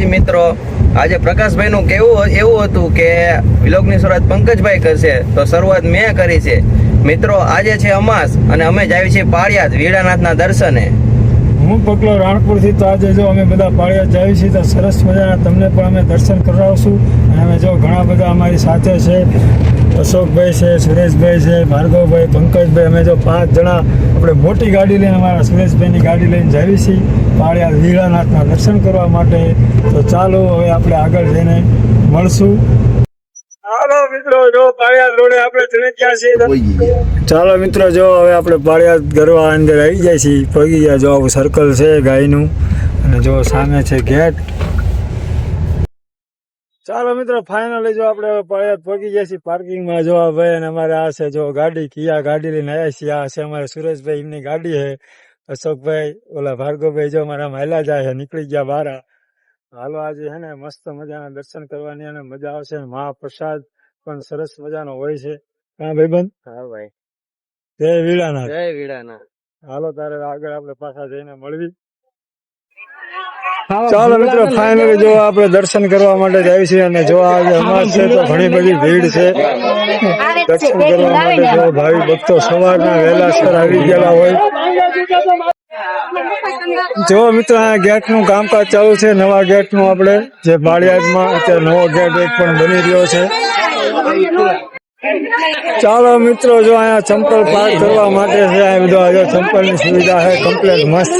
માતાજી મિત્રો, આજે પ્રકાશભાઈનું કેવું એવું હતું કે વ્લોગની શરૂઆત પંકજભાઈ કરશે તો શરૂઆત મેં કરી છે. મિત્રો આજે છે અમાસ અને અમે જ આવી છીએ પાળિયાદ વીડાનાથના દર્શને. હું પકલો રાણપુરથી. તો આજે જો અમે બધા પાળિયાદ જાવી છીએ તો સરસ મજાના તમને પણ અમે દર્શન કરાવશું. અને અમે જો ઘણા બધા અમારી સાથે છે, અશોકભાઈ છે, સુરેશભાઈ છે, ભાર્ગવભાઈ, પંકજભાઈ. અમે જો 5 જણા આપણે મોટી ગાડી લઈને અમારા સુરેશભાઈની ગાડી લઈને જાવી છીએ પાળિયાદ વીડાનાથના દર્શન કરવા માટે. તો ચાલો હવે આપણે આગળ જઈને મળશું. ચાલો મિત્રો, જો પાળિયાદ રોડે આપણે ચડી ગયા છીએ. ચાલો મિત્રો, જો હવે આપણે પાળિયાદ ગરવા અંદર આવી જાય છીએ, પગી ગયા. જો આવું સર્કલ છે ગાયનું અને જો સામે છે ગેટ. ચાલો મિત્રો, ફાઇનલી જો આપણે પાળિયાદ પગી ગયા છીએ. પાર્કિંગમાં જો આ ભાઈ અને અમારે આ છે જો ગાડી, કિયા ગાડી લઈને આવ્યા છીએ. આ છે અમારે સુરેશભાઈ, એમની ગાડી છે. અશોકભાઈ, ઓલા ભાર્ગવભાઈ જો અમારા મહિલા જાય છે, નીકળી ગયા બહાર. હાલો, આજે છે ને મસ્ત મજાના દર્શન કરવાની અને મજા આવશે. મહાપ્રસાદ પણ સરસ મજાનો હોય છે. હા ભાઈબંધ? હા ભાઈ, જય વીડાનાથ. જય વીડાનાથ. હાલો, તારે આગળ આપણે પાછા જઈને મળવી. ચાલો મિત્રો, ફાઇનલી જો આપણે દર્શન કરવા માટે જાય છે અને જો આજે અમાસ છે તો ઘણી બધી ભીડ છે. દર્શન કરવા માટે જો ભાવિ ભક્તો સવારના વહેલાસર આવી ગયેલા હોય. જો મિત્રો, આ ગેટ નું કામકાજ ચાલુ છે, નવા ગેટ નું. આપણે જે પાળિયાદમાં અત્યારે નવો ગેટ એક પણ બની રહ્યો છે. ચાલો મિત્રો, જો અહીંયા ચંપલ પાર્ક કરવા માટે છે. આ બધું જો ચંપલની સુવિધા છે, કમ્પ્લેટ મસ્ત.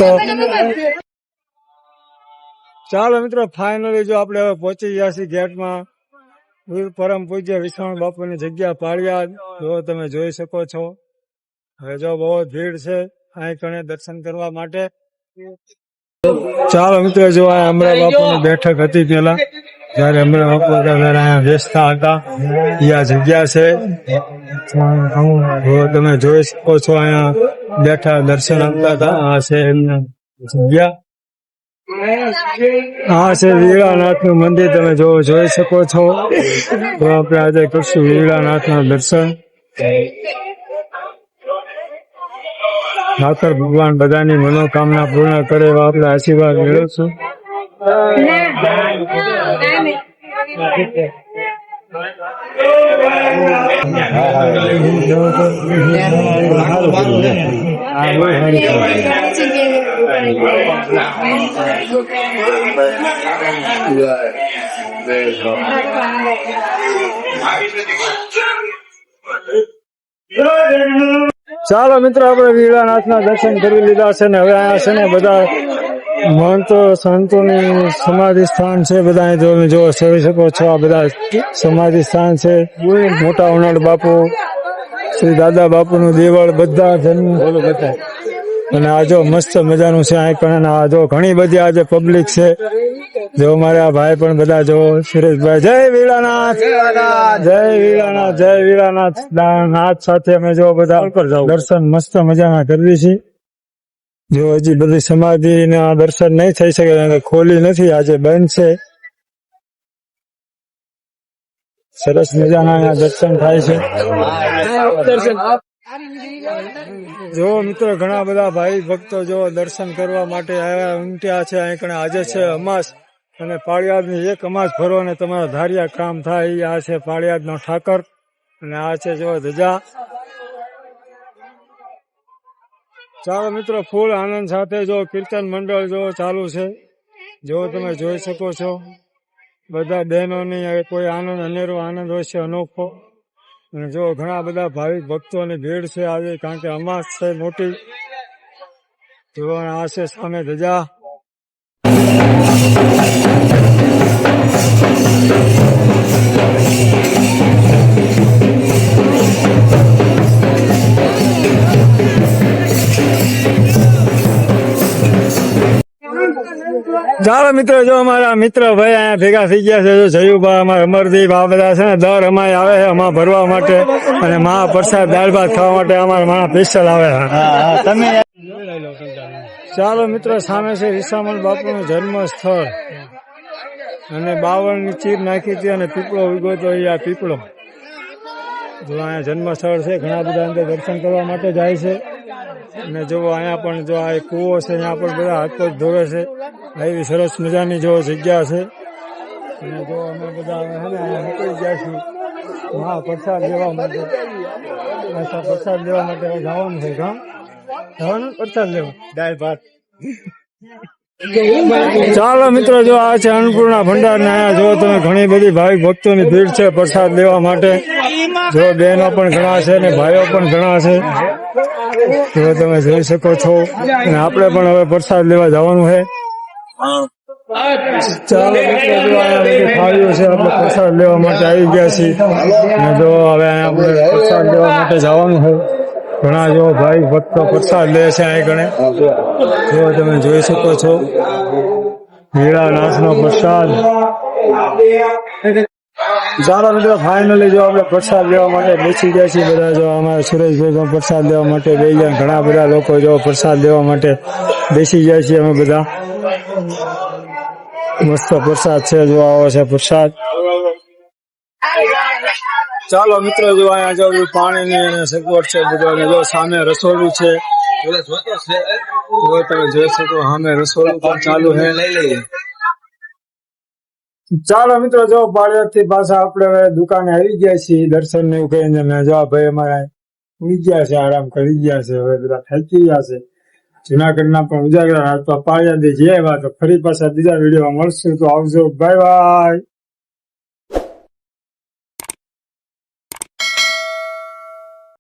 ચાલો મિત્રો, ફાઇનલી જો આપણે હવે પહોંચી ગયા છીએ ગેટમાં. પરમ પૂજ્ય વિષ્ણુ બાપુની જગ્યા પાળિયાદ જો તમે જોઈ શકો છો. હવે જો બહુ ભીડ છે અહીં કણે દર્શન કરવા માટે. ચાલો મિત્રો, જો આ અમરા બાપુની બેઠક હતી પેલા, જયારે અમરા બાપુ અહીંયા બેસતા હતા. આ જગ્યા છે, તમે જોઈ શકો છો. અહીંયા બેઠા દર્શન આપતા હતા. આ છે એમના જગ્યા. આ છે વીડાનાથ નું મંદિર, તમે જોઈ શકો છો. તો આપણે આજે કરશું વીડાનાથ ના દર્શન. ઠાકર ભગવાન બધાની મનોકામના પૂર્ણ કરે એવા આપણે આશીર્વાદ મેળવશું. ચાલો મિત્રો, આપણે વીડાનાથના દર્શન કરી લીધા છે ને હવે અહીંયા છે ને બધા મહંતો સંતોની સમાધિ સ્થાન છે. બધા તમે જોઈ શકો છો. આ બધા સમાધિ સ્થાન છે. મોટા ઉનાળ બાપુ, શ્રી દાદા બાપુનું દેવળ, બધા જન્મ બધા. અને આ જો મસ્ત મજાનું છે અહીં. આ જો ઘણી બધી આજે પબ્લિક છે. જો અમારે આ ભાઈ પણ બધા જો સુરેશભાઈ, જય વીડાનાથ, જય વીડાનાથ, જય વીડાનાથ નાથ સાથે અમે જો બધા દર્શન મસ્ત મજાના કરવી છીએ. જો હજી બધી સમાધિ ના દર્શન નહીં થઈ શકે, ખોલી નથી, આજે બંધ છે. સરસ મજાના દર્શન થાય છે. જો મિત્રો, ઘણા બધા ભાઈ ભક્તો જો દર્શન કરવા માટે આવ્યા ઉમટ્યા છે અહીં. આજે છે અમાસ અને પાળિયાદની એક અમાસ ભરો અને તમારા ધાર્યા કામ થાય. આ છે પાળિયાદનો ઠાકર અને આ છે જો ધજા. ચાલો મિત્રો, ફૂલ આનંદ સાથે જો કીર્તન મંડળ જો ચાલુ છે. જો તમે જોઈ શકો છો. બધા બહેનોની કોઈ આનંદ, અનેરો આનંદ હોય છે, અનોખો. અને જો ઘણા બધા ભાવિક ભક્તોની ભીડ છે આજે, કારણ કે અમાસ છે મોટી. જો આ છે સામે ધજા. ચાલો મિત્રો, જો અમારા મિત્ર ભાઈ અહીંયા ભેગા થઈ ગયા છે. જો જયુભા, અમારા અમરદીપ, આ બધા છે ને દર અમારે આવે છે અમા ભરવા માટે અને મહાપ્રસાદ દાળ ભાત ખાવા માટે અમારા માણસ સ્પેશિયલ આવે છે. ચાલો મિત્રો, સામે છે વિસામણ બાપુનું જન્મ સ્થળ અને 52ની ચીર નાખી હતી અને પીપળો ઉગ્યો તો આ પીપળો જો અહીંયા જન્મ સ્થળ છે. ઘણા બધા અંદર દર્શન કરવા માટે જાય છે. અને જો અહીંયા પણ જો આ એક કૂવો છે અહીંયા પણ બધા હાથ પગ ધોવે છે એવી સરસ મજાની જો જગ્યા છે અને જો અમે બધા હવે છે ને અહીંયા નીકળી ગયા છીએ હા પ્રસાદ લેવા માટે અચ્છા પ્રસાદ લેવા માટે હવે જવાનું છે હા જવાનું પ્રસાદ લેવા દાળ ભાત ચાલો મિત્રો જો આ છે અન્નપૂર્ણા ભંડાર ને અહીંયા જો તમે ઘણી બધી ભાવિક ભક્તોની ભીડ છે પ્રસાદ લેવા માટે જો બહેનો પણ ઘણા છે ને ભાઈઓ પણ ઘણા છે જો તમે જોઈ શકો છો અને આપણે પણ હવે પ્રસાદ લેવા જવાનું છે ચાલો મિત્રો જો અહીંયા બધી થાળીઓ છે આપણે પ્રસાદ લેવા માટે આવી ગયા છીએ અને જો હવે અહીંયા આપણે પ્રસાદ લેવા માટે જવાનું છે ઘણા જો ભાઈ ભક્તો પ્રસાદ લે છે અહીં ગણે જો તમે જોઈ શકો છો ભીડાનાથનો પ્રસાદ ચાલો મિત્રો ફાઇનલી જો આપણે પ્રસાદ લેવા માટે બેસી ગયા છીએ બધા જો અમારા સુરેશભાઈ પણ પ્રસાદ લેવા માટે બેસી ગયા ઘણા બધા લોકો જો પ્રસાદ લેવા માટે બેસી ગયા છીએ અમે બધા મસ્ત પ્રસાદ છે જો આવો છે પ્રસાદ ચાલો મિત્રો જો અહીંયા જો પાણીની સગવડ છે બધું જો સામે રસોડું છે જો તમે જોઈ શકો સામે રસોડું પણ ચાલુ છે લઈ લઈએ ચાલો મિત્રો જો પાળિયાદ થી પાછા આપણે હવે દુકાને આવી ગયા છીએ દર્શન ને એવું કહીને ને જો આ ભાઈ અમારા ઉઈ ગયા છે આરામ કરી ગયા છે હવે બધા થાકી ગયા છે જુનાગઢના પણ ઉજાગરા પાળિયાદ જે વાત ફરી પાછા બીજા વિડીયોમાં મળશું તો આવજો બાય બાય